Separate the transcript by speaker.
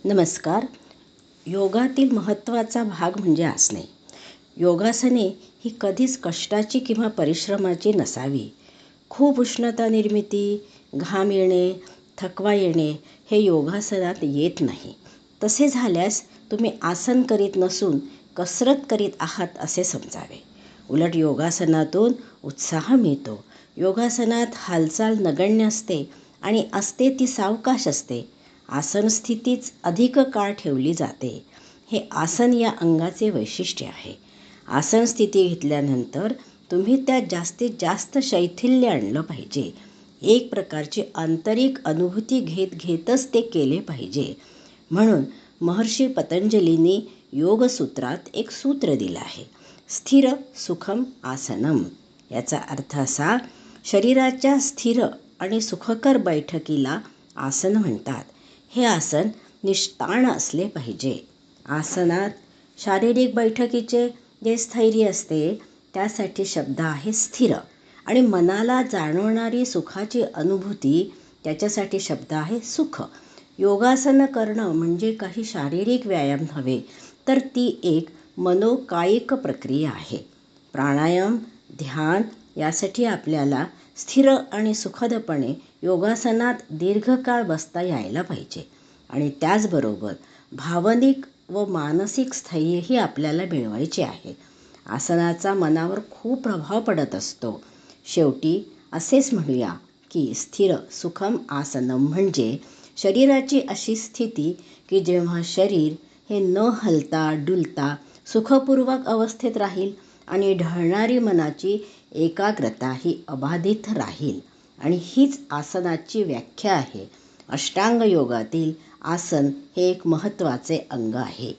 Speaker 1: नमस्कार. योगातील महत्त्वाचा भाग म्हणजे आसने. योगासने ही कधीच कष्टाची किंवा परिश्रमाची नसावी. खूप उष्णता निर्मिती, घाम येणे, थकवा येणे हे योगासनात येत नाही. तसे झाल्यास तुम्ही आसन करीत नसून कसरत करीत आहात असे समजावे. उलट योगासनातून उत्साह मिळतो. योगासनात हालचाल नगण्य असते आणि असते ती सावकाश असते. आसन स्थितीच अधिक काळ ठेवली जाते. हे आसन या अंगाचे वैशिष्ट्य आहे. आसन स्थिती घेतल्यानंतर तुम्ही त्यात जास्तीत जास्त शैथिल्य आणलं पाहिजे. एक प्रकारची आंतरिक अनुभूती घेतच ते केले पाहिजे. म्हणून महर्षी पतंजलींनी योगसूत्रात एक सूत्र दिलं आहे, स्थिर सुखम आसनम. याचा अर्थ असा, शरीराच्या स्थिर आणि सुखकर बैठकीला आसन म्हणतात. हे आसन निष्ताण असले पाहिजे. आसनात शारीरिक बैठकीचे जे स्थैर्य असते त्यासाठी शब्द आहे स्थिर, आणि मनाला जाणवणारी सुखाची अनुभूती त्याच्यासाठी शब्द आहे सुख. योगासन करणं म्हणजे काही शारीरिक व्यायाम नव्हे, तर ती एक मनोकायिक प्रक्रिया आहे. प्राणायाम, ध्यान यासाठी आपल्याला स्थिर आणि सुखदपणे योगासनात दीर्घकाळ बसता यायला पाहिजे. आणि त्याचबरोबर भावनिक व मानसिक स्थैर्यही आपल्याला मिळवायचे आहे. आसनाचा मनावर खूप प्रभाव पडत असतो. शेवटी असेच म्हणूया की स्थिर सुखम आसनम म्हणजे शरीराची अशी स्थिती की जेव्हा शरीर हे न हलता डुलता सुखपूर्वक अवस्थेत राहील आणि ढळणारी मनाची एकाग्रता ही अबाधित राहील. आणि हीच आसनाची व्याख्या आहे. अष्टांग योगातील आसन हे एक महत्त्वाचे अंग आहे.